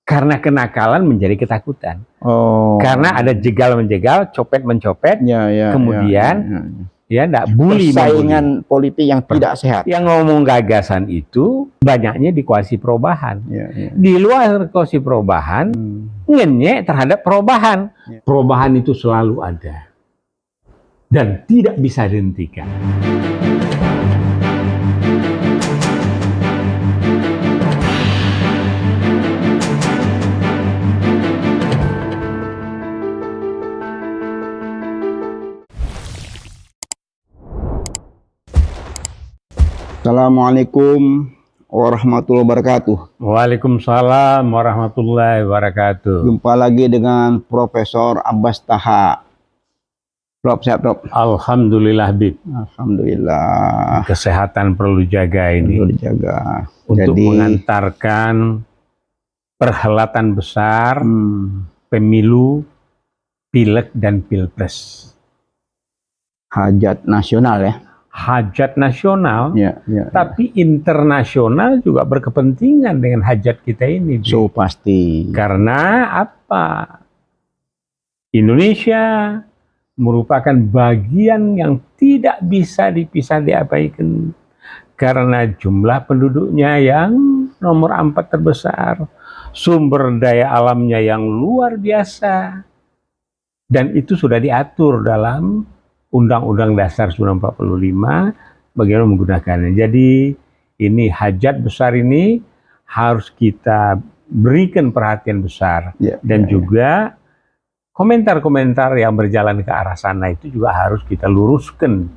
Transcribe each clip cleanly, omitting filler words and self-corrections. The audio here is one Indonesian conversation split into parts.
Karena kenakalan menjadi ketakutan. Oh. Karena ada jegal-menjegal, copet-mencopet, kemudian ya enggak bully, persaingan politik yang tidak sehat. Yang ngomong gagasan itu banyaknya di koalisi perubahan. Di luar koalisi perubahan, ngenyek terhadap perubahan. Perubahan itu selalu ada dan tidak bisa dihentikan. Assalamualaikum warahmatullahi wabarakatuh. Waalaikumsalam warahmatullahi wabarakatuh. Jumpa lagi dengan Profesor Abbas Taha. Prof, sehat Prof? Alhamdulillah, Bib. Alhamdulillah. Kesehatan perlu dijaga ini. Perlu dijaga. Untuk mengantarkan perhelatan besar, pemilu, pileg dan pilpres. Hajat nasional ya. Hajat nasional, tapi internasional juga berkepentingan dengan hajat kita ini. So pasti. Karena apa? Indonesia merupakan bagian yang tidak bisa dipisah diabaikan. Karena jumlah penduduknya yang nomor 4 terbesar, sumber daya alamnya yang luar biasa, dan itu sudah diatur dalam Undang-Undang Dasar 1945 bagaimana menggunakannya. Jadi ini hajat besar ini harus kita berikan perhatian besar, dan juga komentar-komentar yang berjalan ke arah sana itu juga harus kita luruskan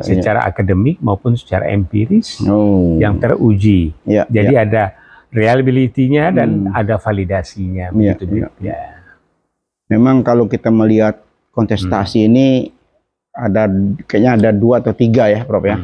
secara akademik maupun secara empiris yang teruji. Jadi ada reliability-nya dan ada validasinya. Begitu ya. Memang kalau kita melihat kontestasi ini kayaknya ada 2 atau 3 ya Prof ya.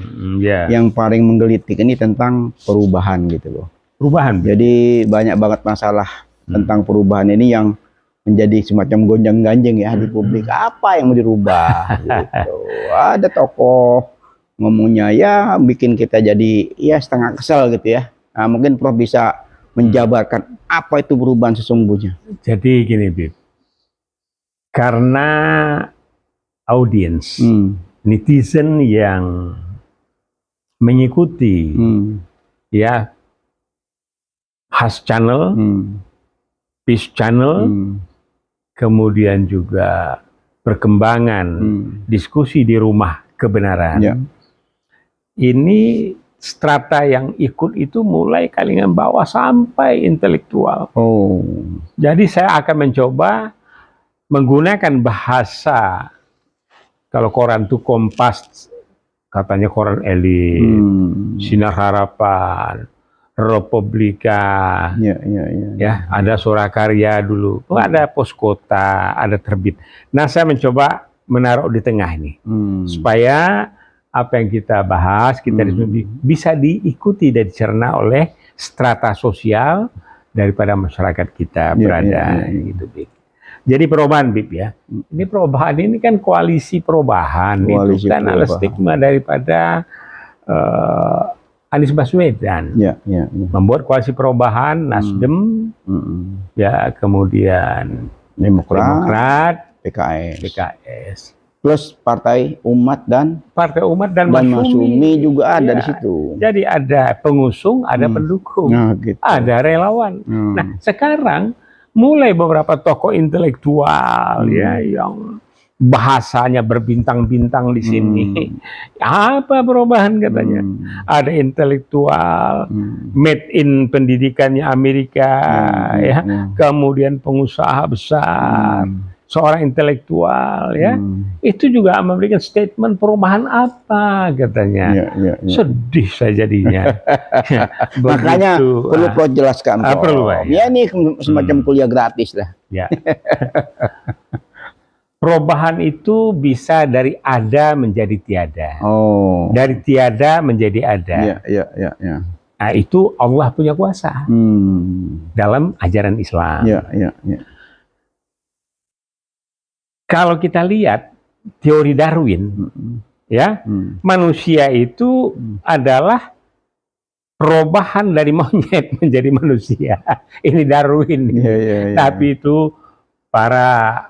Yang paling menggelitik ini tentang perubahan gitu loh. Perubahan. Jadi banyak banget masalah tentang perubahan ini yang menjadi semacam gonjang-ganjing ya di publik. Apa yang mau dirubah gitu. Ada tokoh ngomongnya ya bikin kita jadi ya setengah kesel gitu ya. Nah, mungkin Prof bisa menjabarkan apa itu perubahan sesungguhnya. Jadi gini Bib. Karena audiens, netizen yang mengikuti ya Has Channel, Peace Channel, kemudian juga perkembangan diskusi di rumah kebenaran. Ini strata yang ikut itu mulai kalangan bawah sampai intelektual. Jadi saya akan mencoba menggunakan bahasa. Kalau koran itu Kompas, katanya koran elit, Sinar Harapan, Republika, ya ada Surakarya dulu, ada Pos Kota, ada Terbit. Nah saya mencoba menaruh di tengah ini, supaya apa yang kita bahas, kita bisa diikuti dan dicerna oleh strata sosial daripada masyarakat kita berada. Gitu, Bib. Jadi perubahan Bib ya, ini perubahan ini kan koalisi perubahan, itu kan ada stigma daripada Anies Baswedan, membuat koalisi perubahan, Nasdem, ya kemudian Demokrat, PKS, plus Partai Umat dan Masyumi juga ada di situ. Jadi ada pengusung, ada pendukung, ada relawan. Nah sekarang mulai beberapa tokoh intelektual ya yang bahasanya berbintang-bintang di sini. Apa perubahan katanya? Ada intelektual, made in pendidikannya Amerika, kemudian pengusaha besar, seorang intelektual ya. Itu juga memberikan statement perubahan apa katanya. Sedih saya jadinya. Makanya perlu Prof jelaskan. Perlu, ya ini semacam kuliah gratis lah. Ya. Perubahan itu bisa dari ada menjadi tiada. Dari tiada menjadi ada. Nah, itu Allah punya kuasa dalam ajaran Islam. Kalau kita lihat teori Darwin, ya manusia itu adalah perubahan dari monyet menjadi manusia. Ini Darwin. Iya, iya, iya. Tapi itu para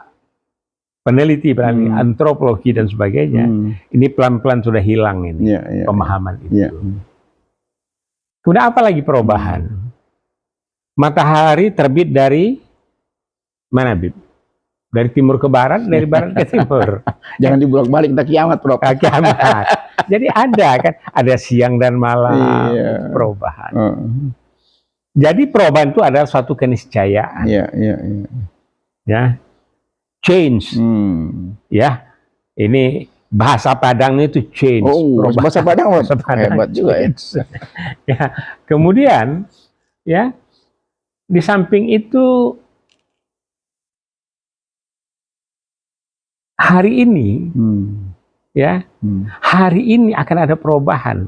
peneliti, antropologi dan sebagainya, ini pelan-pelan sudah hilang ini Iya, iya, pemahaman itu. iya. Kemudian apa lagi perubahan? Matahari terbit dari mana, Bib? Dari timur ke barat, dari barat ke timur. Jangan dibolak-balik, kita kiamat, Prof. Kiamat. Jadi ada kan, ada siang dan malam. Iya. Itu perubahan. Jadi perubahan itu adalah suatu keniscayaan. Iya, iya, iya. Ya, change. Ya, ini bahasa Padangnya itu change. Oh, bahasa Padang, bahasa Padang hebat juga ya. Ya, kemudian ya di samping itu hari ini ya hari ini akan ada perubahan.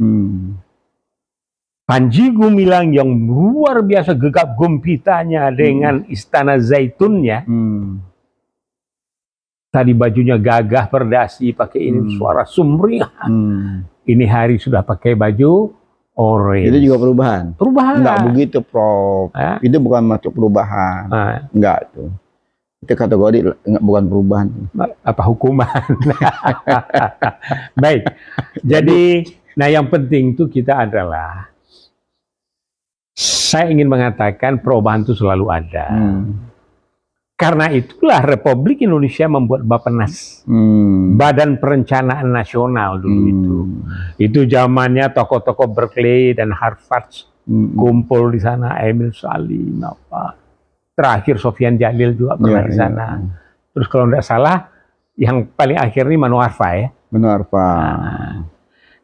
Panji Gumilang yang luar biasa gegap gempitanya dengan Istana Zaitunnya. Tadi bajunya gagah berdasi, pakai ini suara sumringah. Ini hari sudah pakai baju orange. Itu juga perubahan. Perubahan. Enggak begitu, Prof. Itu bukan masuk perubahan. Enggak tuh. Itu kategori bukan perubahan. Apa hukuman? Baik. Jadi, nah yang penting itu kita adalah, saya ingin mengatakan perubahan itu selalu ada. Karena itulah Republik Indonesia membuat Bappenas, Badan Perencanaan Nasional dulu itu. Itu zamannya tokoh-tokoh Berkeley dan Harvard kumpul di sana, Emil Salim, apa. Terakhir Sofyan Jalil juga pernah di sana. Terus kalau tidak salah, yang paling akhir ini Manu Arfa ya. Manu Arfa.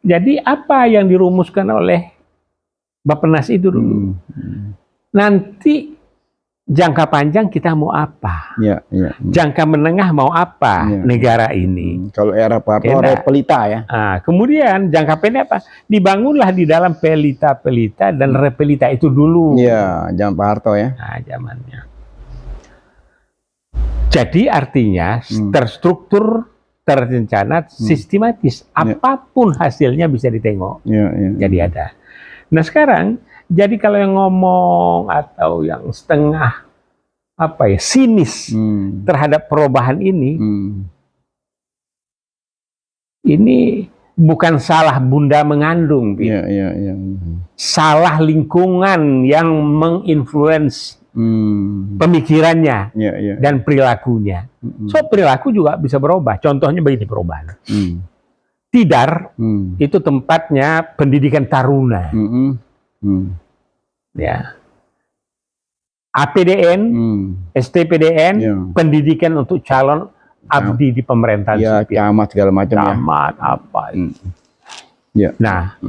Jadi apa yang dirumuskan oleh Bappenas itu dulu? Nanti jangka panjang kita mau apa? Jangka menengah mau apa negara ini? Kalau era Pak Harto, repelita ya. Kemudian jangka pendek apa? Dibangunlah di dalam pelita-pelita dan repelita itu dulu. Iya, zaman Pak Harto ya. Zamannya. Jadi artinya terstruktur, terencana, sistematis. Apapun hasilnya bisa ditengok. Jadi ada. Nah sekarang, jadi kalau yang ngomong atau yang setengah sinis terhadap perubahan ini bukan salah bunda mengandung, salah lingkungan yang menginfluence pemikirannya dan perilakunya. So perilaku juga bisa berubah. Contohnya begini perubahan. Tidar itu tempatnya pendidikan taruna. Ya, APDN, STPDN, pendidikan untuk calon abdi di pemerintahan sipil. Camat segala macam. Camat apa itu. Nah,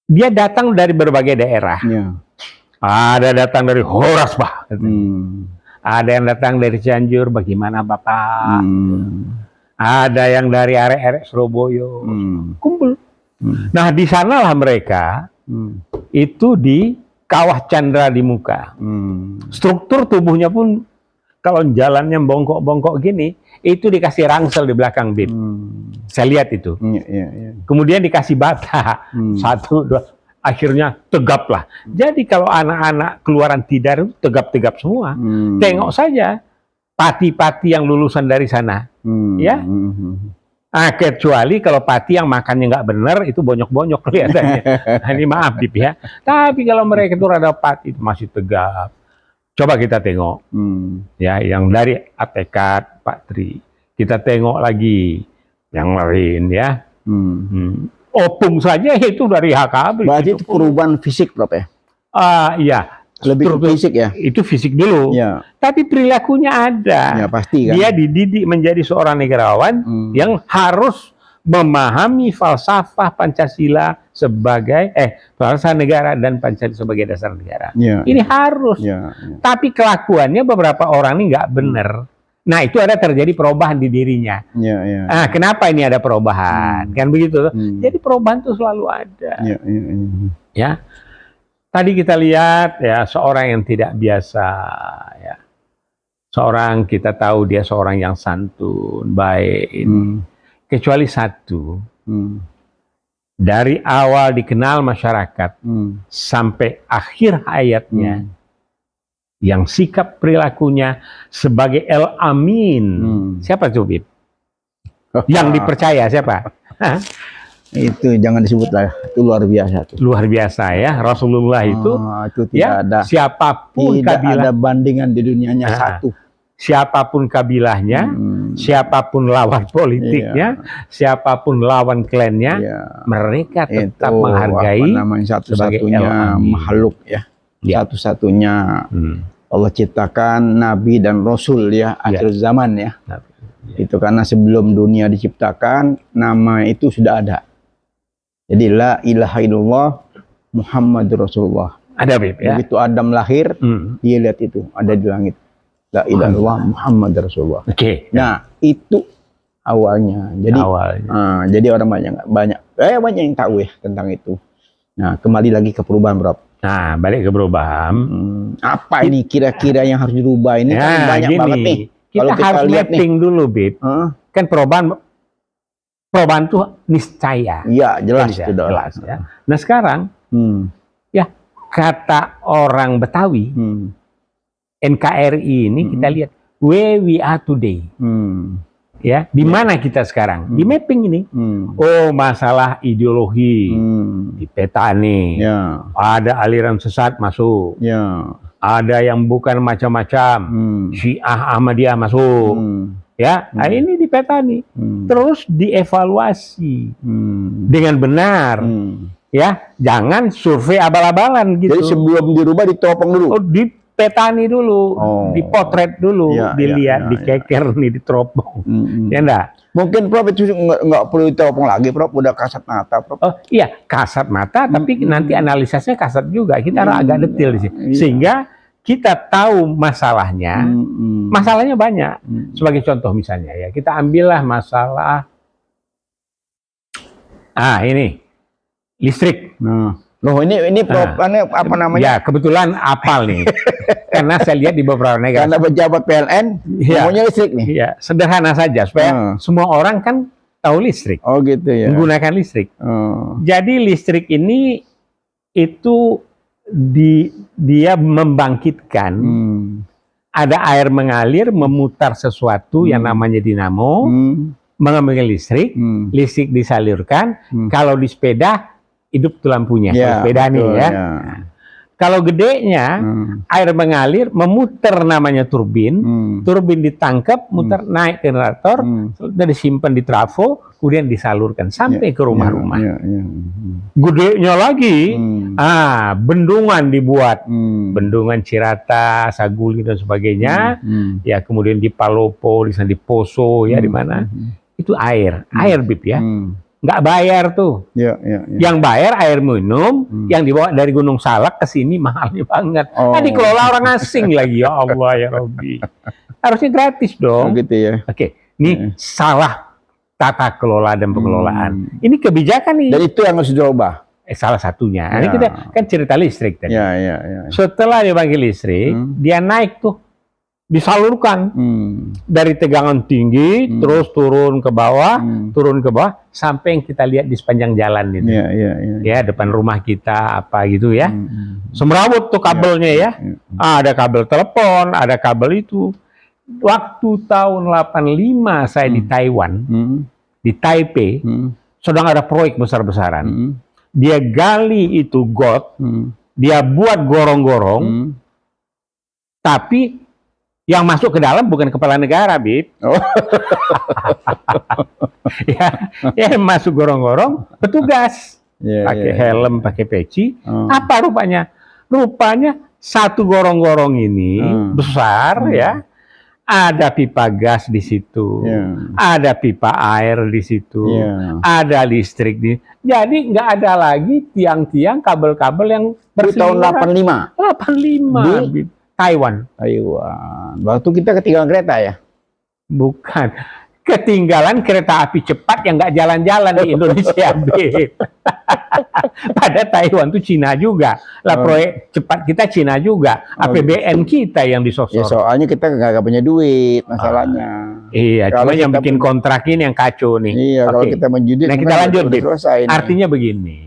dia datang dari berbagai daerah. Ada datang dari Horas, Pak. Ada yang datang dari Cianjur, bagaimana Bapak? Ada yang dari arek-arek Surabaya. Kumpul. Nah, di sanalah mereka itu di kawah candra di muka. Struktur tubuhnya pun kalau jalannya bongkok-bongkok gini, itu dikasih rangsel di belakang bib. Saya lihat itu. Kemudian dikasih bata. 1, 2, akhirnya tegap lah. Jadi kalau anak-anak keluaran tidar itu tegap-tegap semua. Tengok saja pati-pati yang lulusan dari sana. Ya. Kecuali kalau pati yang makannya nggak benar, itu bonyok-bonyok kelihatannya. Ini maaf, Dip ya. Tapi kalau mereka itu rada pati, itu masih tegap. Coba kita tengok. Ya, yang dari Atekat, Pak Tri. Kita tengok lagi yang lain ya. Opung saja itu dari HKB. Berarti itu perubahan fisik, Prof ya? Iya. Lebih ke fisik ya? Itu fisik dulu. Tapi perilakunya ada. Ya pasti kan. Dia dididik menjadi seorang negarawan yang harus memahami falsafah Pancasila sebagai falsafah negara dan Pancasila sebagai dasar negara. Ini harus. Tapi kelakuannya beberapa orang ini nggak benar. Nah itu ada terjadi perubahan di dirinya. Kenapa ini ada perubahan? Kan begitu. Jadi perubahan itu selalu ada. Ya. Tadi kita lihat ya seorang yang tidak biasa ya. Seorang kita tahu dia seorang yang santun, baik ini. Kecuali satu. Dari awal dikenal masyarakat sampai akhir hayatnya, yang sikap perilakunya sebagai El Amin. Siapa tuh, Bib? Yang dipercaya siapa? Hah? Itu jangan disebut lah, itu luar biasa tuh. Luar biasa ya, Rasulullah itu tidak ya, ada, siapapun tidak kabilah, ada bandingan di dunianya satu. Siapapun kabilahnya, siapapun lawan politiknya, siapapun lawan klannya, mereka tetap itu, menghargai satu-satunya makhluk ya, satu-satunya Allah ciptakan Nabi dan Rasul ya, akhir zaman ya. Itu karena sebelum dunia diciptakan, nama itu sudah ada. Jadi la ilaha illallah Muhammadur Rasulullah. Ada, Bib, ya. Begitu Adam lahir, dia lihat itu ada di langit. La ilaha illallah Muhammadur Rasulullah. Oke. Nah, itu awalnya. Jadi jadi orang banyak yang tahu ya tentang itu. Nah, kembali lagi ke perubahan, Bro. Nah, balik ke perubahan. Apa ini kira-kira yang harus dirubah ini? Kan banyak banget nih. Kita harus mapping dulu, Bib. Kan perubahan tuh niscaya. Iya, jelas itu jelas ya. Nah, sekarang ya kata orang Betawi, NKRI ini kita lihat where we are today. Ya, di mana kita sekarang? Di mapping ini. Oh, masalah ideologi di peta nih. Ada aliran sesat masuk. Ada yang bukan macam-macam. Syiah Ahmadiyah masuk. Ya, nah ini di peta nih. Terus dievaluasi dengan benar. Ya, jangan survei abal-abalan gitu. Jadi sebelum dirubah ditopong dulu. Oh, dipetani dulu, dipotret dulu, dilihat, dikeker nih, diteropong. Ya enggak? Mungkin Prof itu nggak perlu diteropong lagi, Prof. Udah kasat mata, Prof. Oh iya, kasat mata, tapi nanti analisisnya kasat juga. Kita agak detail di sini. Sehingga kita tahu masalahnya. Masalahnya banyak. Sebagai contoh misalnya ya, kita ambillah masalah ini listrik. Loh ini Prof, apa namanya? Ya, kebetulan apal nih. Karena saya lihat di beberapa negara. Karena pejabat PLN, maunya listrik nih. Iya, sederhana saja supaya semua orang kan tahu listrik. Oh gitu ya. Menggunakan listrik. Jadi listrik ini itu dia membangkitkan. Ada air mengalir memutar sesuatu yang namanya dinamo, mengambil listrik, listrik disalurkan. Kalau di sepeda hidup tuh lampunya, sepeda nih ya. Kalau gedenya air mengalir memutar namanya turbin, turbin ditangkap, muter naik ke generator, sudah disimpan di trafo, kemudian disalurkan sampai ke rumah-rumah. Gedenya lagi, bendungan dibuat, bendungan Cirata, Saguling dan sebagainya, ya kemudian di Palopo, di sana di Poso, ya di mana, itu air Bib ya. Nggak bayar tuh. Yang bayar air minum yang dibawa dari Gunung Salak ke sini mahalnya banget. Nah, dikelola orang asing lagi, ya Allah ya Rabbi. Harusnya gratis dong. Gitu ya. Oke, ini salah tata kelola dan pengelolaan. Ini kebijakan nih. Dan itu yang harus dirubah. Salah satunya. Ini kita kan cerita listrik tadi. Setelah dipanggil listrik, dia naik tuh. Disalurkan dari tegangan tinggi terus turun ke bawah sampai yang kita lihat di sepanjang jalan itu ya depan rumah kita apa gitu ya semrawut tuh kabelnya ya ada kabel telepon, ada kabel itu. Waktu tahun 85 saya di Taiwan, di Taipei, sedang ada proyek besar-besaran. Dia gali itu got, dia buat gorong-gorong, tapi yang masuk ke dalam bukan kepala negara, Bib. ya masuk gorong-gorong, petugas. Pakai helm, pakai peci. Apa rupanya? Rupanya satu gorong-gorong ini besar ya. Ada pipa gas di situ. Ada pipa air di situ. Ada listrik di. Jadi nggak ada lagi tiang-tiang kabel-kabel yang berseliweran. Tahun 85. Bib. Taiwan. Waktu kita ketinggalan kereta ya? Bukan. ketinggalan kereta api cepat yang nggak jalan-jalan di Indonesia, Beb. Pada Taiwan tuh Cina juga. Lah proyek cepat kita Cina juga. APBN kita yang Ya disosor. soalnya kita nggak punya duit masalahnya. Iya, Kalau cuma yang kita bikin punya- kontrak ini yang kacau nih. Iya, kalau Oke. kita menjudi, Nah, kita lanjut, udah Beb. selesai nih. Artinya begini.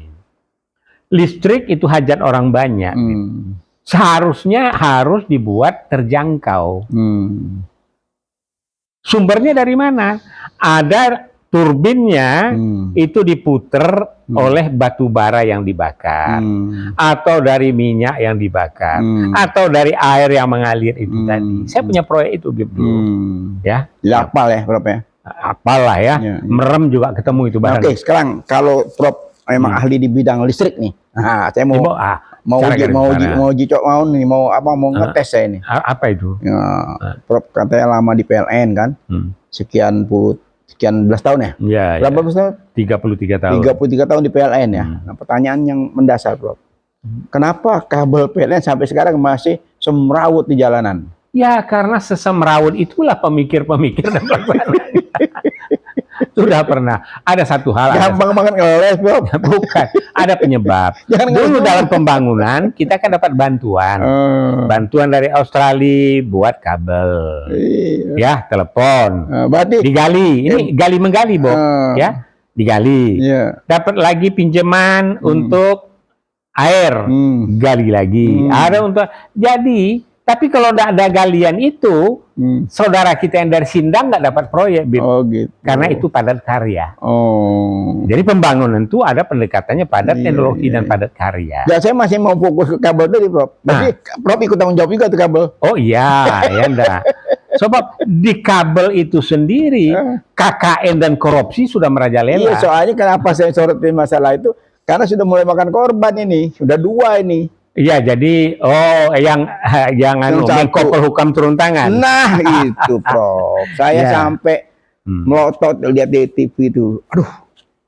Listrik itu hajat orang banyak. Beb. Seharusnya harus dibuat terjangkau. Sumbernya dari mana? Ada turbinnya itu diputer oleh batu bara yang dibakar, atau dari minyak yang dibakar, atau dari air yang mengalir itu tadi. Saya punya proyek itu, Beb, dulu. Ya, Tidak hafal ya, Prof ya. apalah ya, Ya, ya. Merem juga ketemu itu Nah, barang. Oke, sekarang kalau Prof memang ahli di bidang listrik nih. Nah, saya mau cara garis sana. mau ngetes saya ini. Apa itu? Ya, Prof katanya lama di PLN kan. Sekian belas tahun ya? Ya, Berapa belas tahun? 33 tahun. 33 tahun di PLN ya. Nah, pertanyaan yang mendasar, Prof. Kenapa kabel PLN sampai sekarang masih semrawut di jalanan? Ya, karena sesemrawut itulah pemikir-pemikir dan pelaksana. Sudah pernah. Ada satu hal. Gampang banget ngeles, Prof. Bukan. Ada penyebab. Jangan Dulu ngeles. dalam pembangunan, kita kan dapat bantuan. Bantuan dari Australia buat kabel. Iya. Ya, telepon. Berarti Digali. Ini gali menggali, Bo. Ya, digali. iya. Dapat lagi pinjaman untuk air. Gali lagi. Ada untuk. Jadi, tapi kalau tidak ada galian itu, saudara kita yang dari Sindang nggak dapat proyek, Bib. Oh gitu. Karena itu padat karya. Oh. Jadi pembangunan itu ada pendekatannya padat Iya, teknologi iya, dan iya. padat karya. Ya saya masih mau fokus ke kabel tadi, Prof. Berarti Prof ikut tanggung jawab juga tuh kabel. Oh iya, ya enggak. Sebab di kabel itu sendiri, KKN dan korupsi sudah merajalela. Iya, soalnya kenapa saya sorotin masalah itu? Karena sudah mulai makan korban ini. Sudah 2 ini. Iya, jadi yang Yang satu. Menko Polhukam turun tangan. Nah, itu, Prof. Saya Ya. sampai melotot lihat di TV itu. Aduh,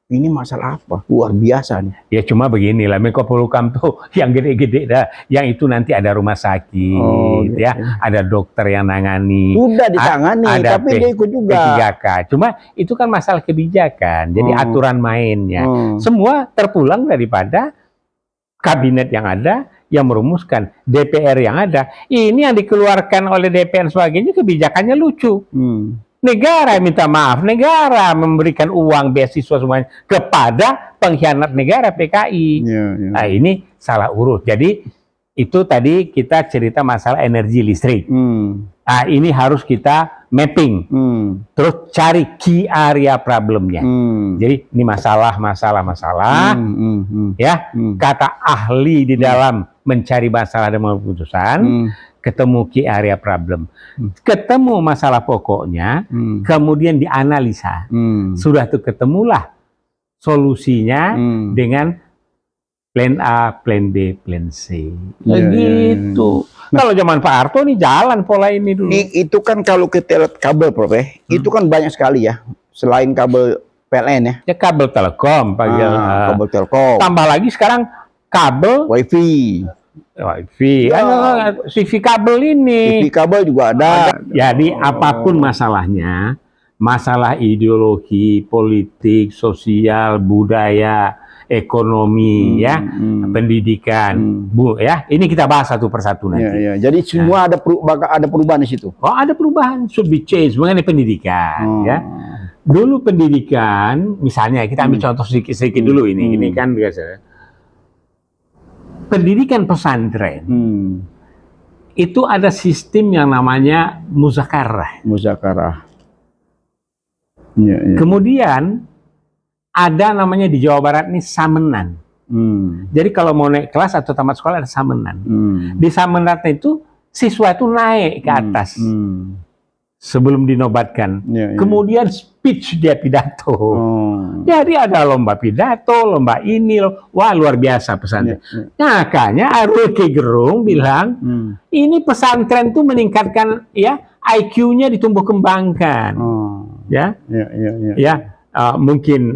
ini masalah apa? Luar biasa nih. Ya cuma beginilah, Menko Polhukam tuh yang gede-gede dah, yang itu nanti ada rumah sakit, Oh, gitu. ya, ada dokter yang nangani. Sudah ditangani, ada tapi dia ikut juga. P3K. Cuma itu kan masalah kebijakan, jadi aturan mainnya. Semua terpulang daripada kabinet yang ada, yang merumuskan DPR yang ada. Ini yang dikeluarkan oleh DPR sebagainya kebijakannya lucu. Negara minta maaf, negara memberikan uang beasiswa semuanya kepada pengkhianat negara PKI. Iya, iya. Nah, ini salah urut. Jadi itu tadi kita cerita masalah energi listrik. Nah, ini harus kita mapping. Terus cari key area problemnya. Jadi ini masalah. Ya, kata ahli di dalam mencari masalah dan keputusan, ketemu key area problem, ketemu masalah pokoknya, kemudian dianalisa. Sudah tuh ketemulah solusinya dengan plan A, plan B, plan C. Ya, Begitu. Kalau zaman Pak Harto nih jalan pola ini dulu. Itu kan kalau kita lihat kabel, Prof, itu kan banyak sekali ya. Selain kabel PLN ya. Ya kabel Telkom, Kabel Telkom, tambah lagi sekarang kabel WiFi, WiFi, Ya. TV kabel ini. TV kabel juga ada. Jadi apapun masalahnya, masalah ideologi, politik, sosial, budaya, ekonomi, ya, pendidikan, ya, ini kita bahas satu persatu nanti. Ya, ya. Jadi semua ada perubahan di situ. Oh, ada perubahan, should be change mengenai pendidikan, ya. Dulu pendidikan, misalnya kita ambil contoh sedikit-sedikit dulu ini kan biasa. Pendidikan pesantren itu ada sistem yang namanya muzakarah. Muzakarah. Ya, ya. Kemudian ada namanya di Jawa Barat ini samenan. Jadi kalau mau naik kelas atau tamat sekolah ada samenan. Di samenan itu siswa itu naik ke atas sebelum dinobatkan. Ya, ya. Kemudian speech dia pidato. Jadi ada lomba pidato, lomba ini, wah luar biasa pesantren. Makanya Rocky Gerung bilang ini pesantren tuh meningkatkan ya IQ-nya ditumbuh kembangkan. Ya, Ya, ya, ya. ya mungkin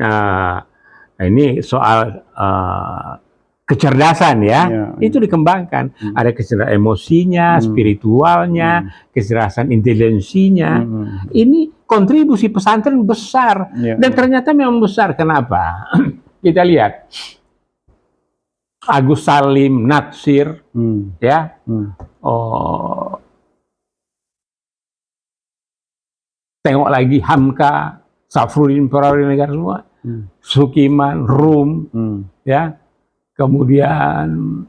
ini soal kecerdasan ya, itu dikembangkan. Ada kecerdasan emosinya, spiritualnya, kecerdasan intelijensinya. Ini kontribusi pesantren besar. Ya. Dan ternyata memang besar. Kenapa? Kita lihat. Agus Salim, Natsir, ya, oh, tengok lagi Hamka, Safruddin Perawi Negara semua, Sukiman, Rum, ya, kemudian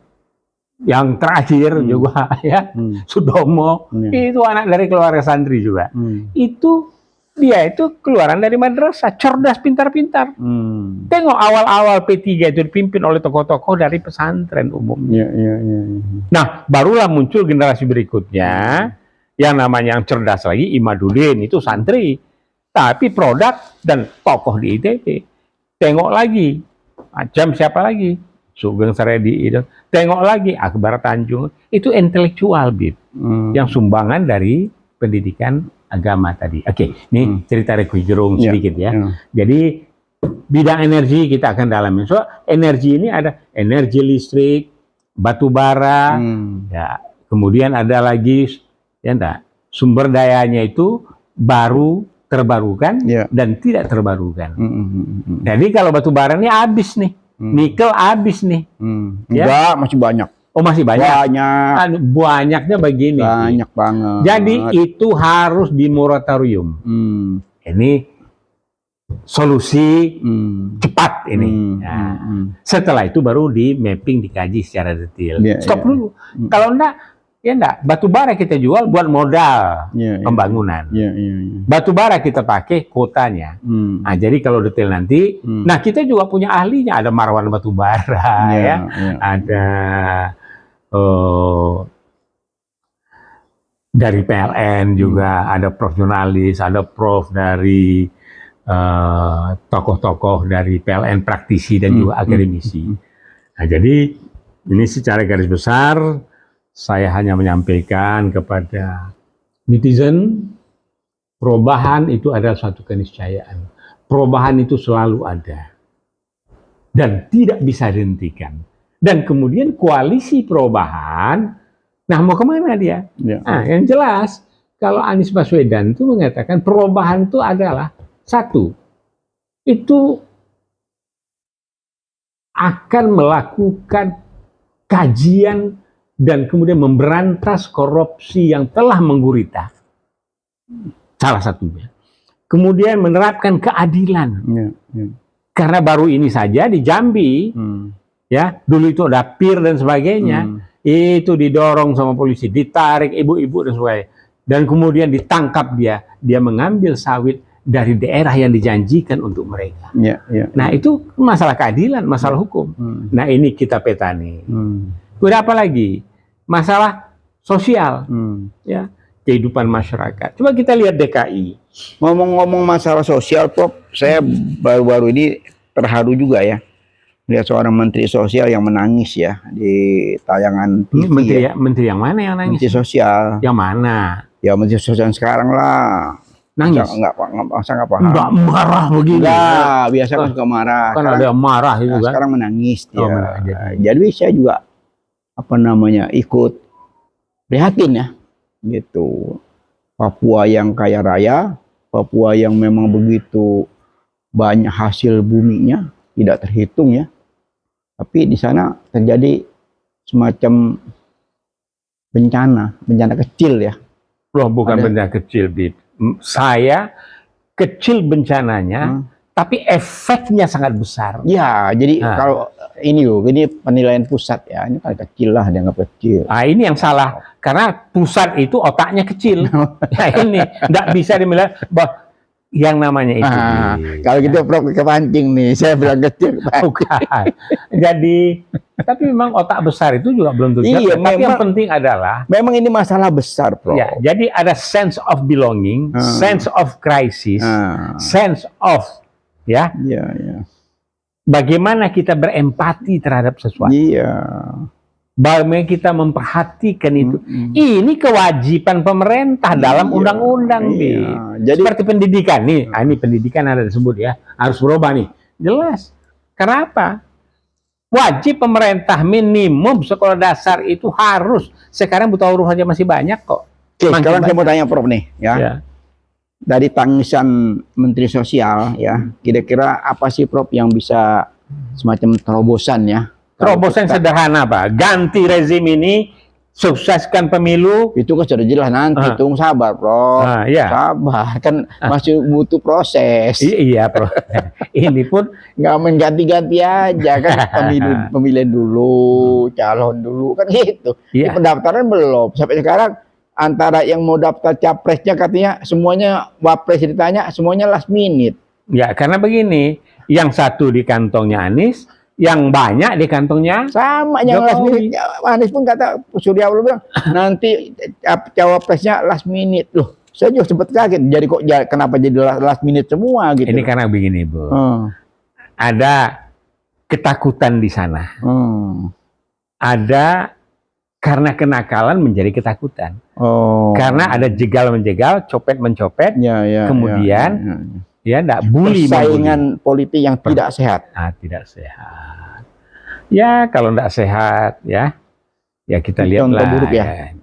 yang terakhir juga ya, Sudomo, itu anak dari keluarga santri juga. Itu dia itu keluaran dari madrasah, cerdas, pintar-pintar. Tengok awal-awal P3 itu dipimpin oleh tokoh-tokoh dari pesantren umumnya. Nah, barulah muncul generasi berikutnya yang namanya yang cerdas lagi, Imaduddin itu santri, tapi produk dan tokoh di ITB. Tengok lagi, macam siapa lagi? Sugeng Saredi itu. Tengok lagi Akbar Tanjung, itu intelektual yang sumbangan dari pendidikan agama tadi. Oke, ini cerita Rocky Gerung sedikit ya. Jadi bidang energi kita akan dalami. So energi ini ada energi listrik, batu bara, ya. Kemudian ada lagi ya enggak, sumber dayanya itu baru, terbarukan dan tidak terbarukan. Jadi kalau batu bara ini habis nih, nikel habis nih. Enggak, masih banyak. Oh masih banyak? Banyak. Banyaknya begini. Banyak banget. Jadi itu harus di moratorium. Ini solusi cepat ini. Setelah itu baru di mapping, dikaji secara detail. Stop dulu. Kalau enggak, ya enggak. Batu bara kita jual buat modal pembangunan. Batu bara kita pakai kotanya. Nah, jadi kalau detail nanti, nah kita juga punya ahlinya. Ada Marwan Batu Bara, ya. Ada dari PLN juga, ada prof jurnalis, ada prof dari tokoh-tokoh dari PLN, praktisi dan juga akademisi. Nah, jadi ini secara garis besar saya hanya menyampaikan kepada netizen, perubahan itu adalah suatu keniscayaan. Perubahan itu selalu ada dan tidak bisa dihentikan. Dan kemudian koalisi perubahan, nah mau kemana dia? Nah, yang jelas, kalau Anies Baswedan itu mengatakan perubahan itu adalah satu, itu akan melakukan kajian dan kemudian memberantas korupsi yang telah menggurita. Salah satunya. Kemudian menerapkan keadilan. Karena baru ini saja di Jambi, ya, dulu itu ada PIR dan sebagainya, itu didorong sama polisi, ditarik ibu-ibu dan sebagainya, dan kemudian ditangkap dia mengambil sawit dari daerah yang dijanjikan untuk mereka. Nah itu masalah keadilan, masalah hukum. Nah ini kita petani. Udah apa lagi? Masalah sosial, ya, kehidupan masyarakat. Coba kita lihat DKI. Ngomong-ngomong masalah sosial, Prof, saya baru-baru ini terharu juga ya. Lihat seorang menteri sosial yang menangis ya di tayangan TV. Menteri yang mana yang nangis? Menteri sosial. Yang mana? Ya menteri sosial sekarang lah. Nangis? Enggak paham. Enggak marah begini. Enggak, biasa kan suka marah. Kan ada yang marah itu kan. Sekarang menangis dia. Jadi saya juga ikut prihatin ya. Gitu. Papua yang kaya raya, Papua yang memang begitu banyak hasil buminya, tidak terhitung ya. Tapi di sana terjadi semacam bencana kecil ya. Loh, bukan bencana kecil, Bib. Saya kecil bencananya, tapi efeknya sangat besar. Ya, jadi kalau ini penilaian pusat ya, ini kan kecil lah, dianggap kecil. Nah, ini yang salah, karena pusat itu otaknya kecil. Nah, ini nggak bisa dimilih bahwa yang namanya itu. Kalau gitu Prof kepancing nih, saya bilang kecil. Bukan. Jadi, tapi memang otak besar itu juga belum tentu. Iya, tapi yang penting adalah memang ini masalah besar, Prof. Ya, jadi ada sense of belonging, sense of crisis, sense of ya. Bagaimana kita berempati terhadap sesuatu. Bagaimana kita memperhatikan itu. Ini kewajiban pemerintah dalam undang-undang. Jadi seperti pendidikan nih. Ini pendidikan ada disebut ya. Harus berubah nih. Jelas. Kenapa? Wajib pemerintah minimum sekolah dasar itu harus. Sekarang buta huruf aja masih banyak kok. Sekarang saya mau tanya Prof nih ya. dari tangisan Menteri Sosial ya, kira-kira apa sih Prof yang bisa semacam terobosan ya? Kalau Terobosan kita- sederhana, Pak. Ganti rezim ini, sukseskan pemilu. itu kan sudah jelas nanti, tunggu sabar Prof. Ya. Sabar, kan masih butuh proses. Iya, Bro. Ini pun Nggak main ganti-ganti aja kan, pemilihan dulu, calon dulu kan gitu. Ini Iya. pendaftaran belum sampai sekarang. Antara yang mau daftar capresnya katanya semuanya wapres ditanya semuanya last minute. ya karena begini, yang satu di kantongnya Anies, yang banyak di kantongnya Sama yang last Jokowi. minute. Anies pun kata Surya Paloh bilang nanti cawapresnya last minute loh. Saya juga sempat kaget. Jadi kok kenapa jadi last minute semua gitu? Ini karena begini, Bu. Hmm. Ada ketakutan di sana. Hmm. Ada karena kenakalan menjadi ketakutan. Oh. Karena ada jegal-menjegal, copet-mencopet, ya, kemudian ya enggak bully. Persaingan politik yang tidak sehat. Tidak sehat. Ya, kalau enggak sehat ya kita lihatlah. Contoh buruk ya.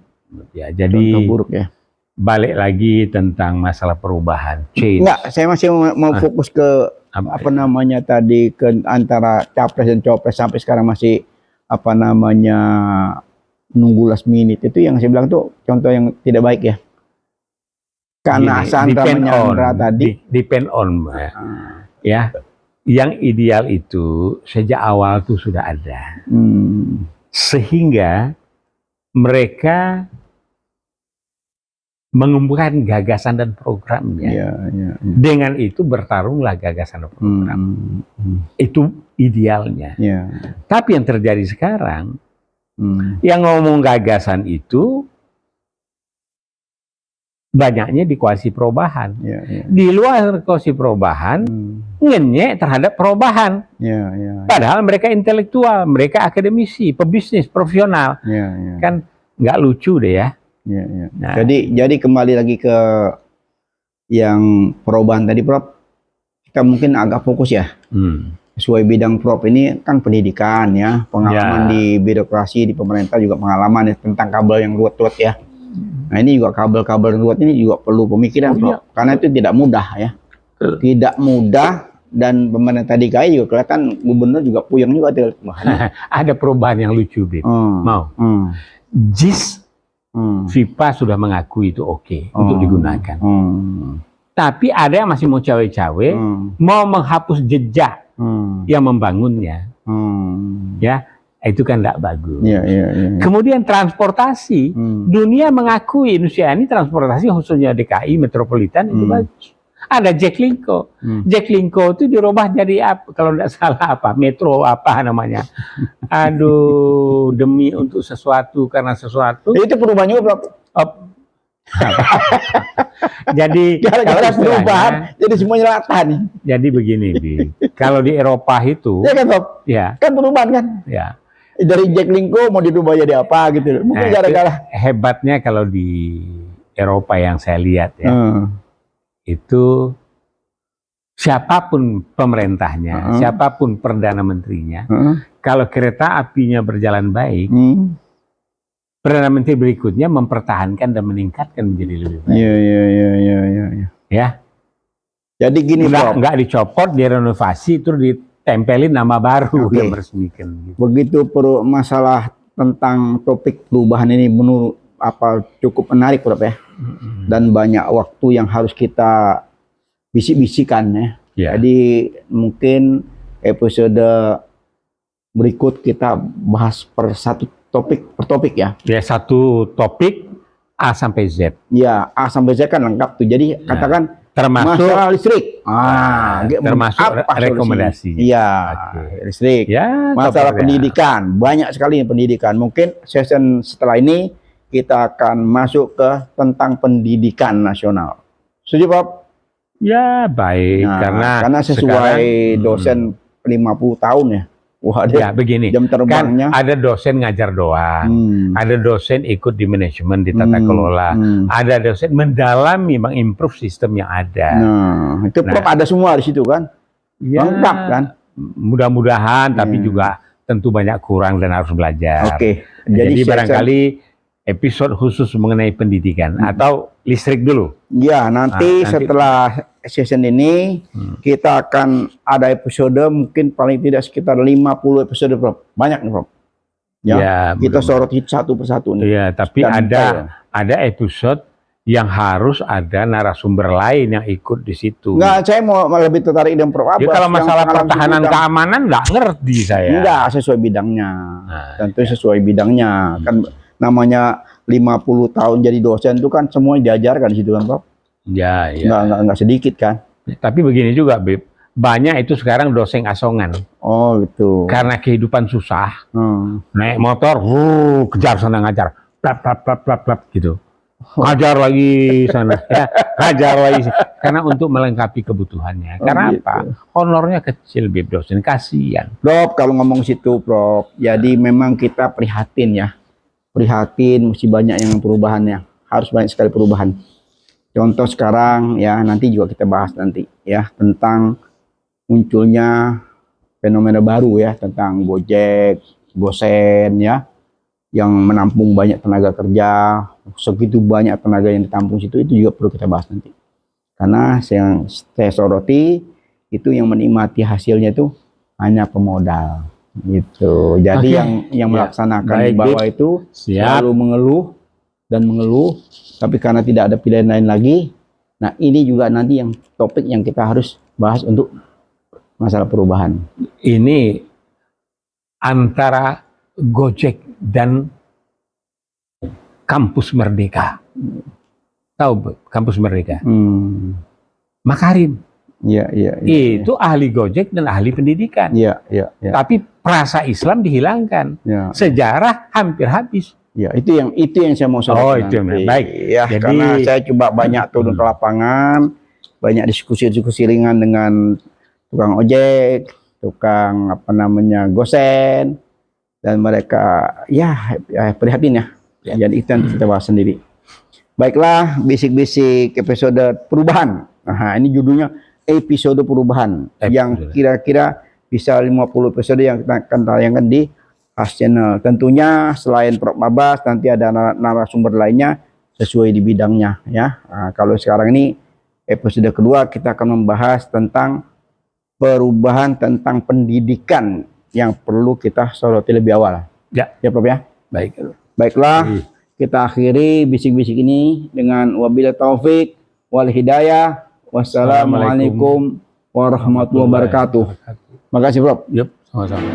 Ya, jadi Contoh buruk ya. balik lagi tentang masalah perubahan, change. Enggak, saya masih mau fokus ke apa namanya tadi, ke antara capres dan cawapres sampai sekarang masih apa namanya nunggu last minute. Itu yang saya bilang tuh contoh yang tidak baik ya. Karena Gini, Sandra menyandra tadi depend on ya. Yang ideal itu sejak awal tuh sudah ada. Sehingga mereka mengumpulkan gagasan dan programnya. Dengan itu bertarunglah gagasan dan program. Itu idealnya. Tapi yang terjadi sekarang, yang ngomong gagasan itu banyaknya di koalisi perubahan. Di luar koalisi perubahan, ngenyek terhadap perubahan. Padahal mereka intelektual, mereka akademisi, pebisnis, profesional. Kan nggak lucu deh ya. Nah, jadi kembali lagi ke yang perubahan tadi Prof, kita mungkin agak fokus ya. Sesuai bidang Prof ini kan pendidikan ya, pengalaman di birokrasi, di pemerintah juga pengalaman ya, tentang kabel yang ruwet-ruwet ya. Nah ini juga kabel-kabel ruwet ini juga perlu pemikiran Prof, karena itu tidak mudah ya. Tidak mudah, dan pemerintah DKI juga kelihatan gubernur juga puyeng juga. Ada perubahan yang lucu, Bib. Mau? JIS FIFA sudah mengakui itu oke untuk digunakan. Tapi ada yang masih mau cawe-cawe, mau menghapus jejak yang membangunnya. Ya, itu kan tidak bagus. Kemudian transportasi, dunia mengakui Indonesia ini transportasi khususnya DKI metropolitan itu bagus. Ada Jaklingko. Jaklingko itu dirubah jadi apa? Kalau tidak salah apa? Metro apa namanya? Aduh, demi untuk sesuatu karena sesuatu. Itu perubahan juga Prof. Jadi gara-gara perubahan jadi semuanya rata nih. Jadi begini, Bi. Kalau di Eropa itu ya kan Prof? Ya. Kan perubahan kan? Ya. Dari Jaklingko mau dirubah jadi apa gitu. Mungkin gara-gara hebatnya kalau di Eropa yang saya lihat ya. Itu siapapun pemerintahnya, siapapun perdana menterinya, kalau kereta apinya berjalan baik, perdana menteri berikutnya mempertahankan dan meningkatkan menjadi lebih baik. Ya. Jadi gini, nggak dicopot, direnovasi, terus ditempelin nama baru yang meresmikan. Gitu. Begitu masalah tentang topik perubahan ini menurut cukup menarik Prof ya. Dan banyak waktu yang harus kita bisik-bisikan ya. Jadi mungkin episode berikut kita bahas per topik ya. Ya, satu topik A sampai Z. Ya, A sampai Z kan lengkap tuh. Jadi katakan termasuk masalah listrik. Termasuk rekomendasi. Iya, listrik. Ya, masalah pendidikan. Banyak sekali pendidikan. Mungkin session setelah ini kita akan masuk ke tentang pendidikan nasional. Setuju Prof? Ya baik, karena sesuai dosen 50 tahun ya. Wah, ya begini, jam terbangnya. Kan ada dosen ngajar doang, ada dosen ikut di manajemen, di tata kelola, ada dosen mendalami, mengimprove sistem yang ada. Itu Prof ada semua di situ kan? Ya, lengkap kan? Mudah-mudahan, tapi juga tentu banyak kurang dan harus belajar. Oke. Jadi barangkali episode khusus mengenai pendidikan atau listrik dulu. Ya, nanti nanti- setelah season ini kita akan ada episode mungkin paling tidak sekitar 50 episode, Prof. Banyak nih, Prof. Ya, Ya, kita betul. soroti satu persatu nih. Iya, tapi Dan ada episode yang harus ada narasumber lain yang ikut di situ. Enggak, saya mau lebih tertarik dengan Prof. Ya, Abbas kalau yang masalah pengalaman pertahanan bidang. keamanan nggak ngerti saya. Enggak, sesuai bidangnya. Nah, Tentu sesuai bidangnya. Kan namanya 50 tahun jadi dosen itu kan semua diajarkan di situ kan, Prof. ya, ya. Enggak sedikit kan. Tapi begini juga, Beb. Banyak itu sekarang dosen asongan. Oh, gitu. Karena kehidupan susah, Hmm. naik motor, kejar sana ngajar, plap plap plap plap plap gitu. Ngajar lagi sana, ya, ngajar lagi. Karena untuk melengkapi kebutuhannya. Oh, Karena gitu. apa? Honornya kecil, Beb, dosen, kasihan. Prof, kalau ngomong situ, Prof. Jadi memang kita prihatin ya. Prihatin mesti banyak yang perubahannya. Harus banyak sekali perubahan. Contoh sekarang ya, nanti juga kita bahas nanti ya tentang munculnya fenomena baru ya tentang Gojek, Gosen ya yang menampung banyak tenaga kerja, segitu banyak tenaga yang ditampung situ, itu juga perlu kita bahas nanti. Karena yang saya soroti itu yang menikmati hasilnya itu hanya pemodal gitu. Jadi Oke. yang Ya, melaksanakan baik, di bawah itu Siap. selalu mengeluh dan mengeluh, tapi karena tidak ada pilihan lain lagi. Nah, ini juga nanti yang topik yang kita harus bahas untuk masalah perubahan. Ini antara Gojek dan Kampus Merdeka. Tahu, Beb, Kampus Merdeka? Makarim. Iya, iya, Itu ahli Gojek dan ahli pendidikan. iya, iya, iya. Tapi perasa Islam dihilangkan. Ya. Sejarah hampir habis. Ya, itu yang saya mau soroti Oh, itu yang nanti. baik. Ya, Jadi- karena saya coba banyak turun ke lapangan, banyak diskusi-diskusi ringan dengan tukang ojek, tukang gosen, dan mereka ya prihatin ya. Jadi itu nanti kita bahas sendiri. Baiklah, bisik-bisik episode perubahan. Nah, ini judulnya episode perubahan yang kira-kira bisa 50 episode yang kita akan tayangkan di Khas Channel. Tentunya selain Prof. Abbas nanti ada narasumber lainnya sesuai di bidangnya ya. Nah, kalau sekarang ini episode kedua kita akan membahas tentang perubahan tentang pendidikan yang perlu kita soroti lebih awal. Ya. Ya, Prof ya. Baik. Baiklah, kita akhiri bisik-bisik ini dengan wabillahi taufik wal hidayah. Wassalamualaikum warahmatullahi wabarakatuh. Makasih, Prof. Yup, sama-sama.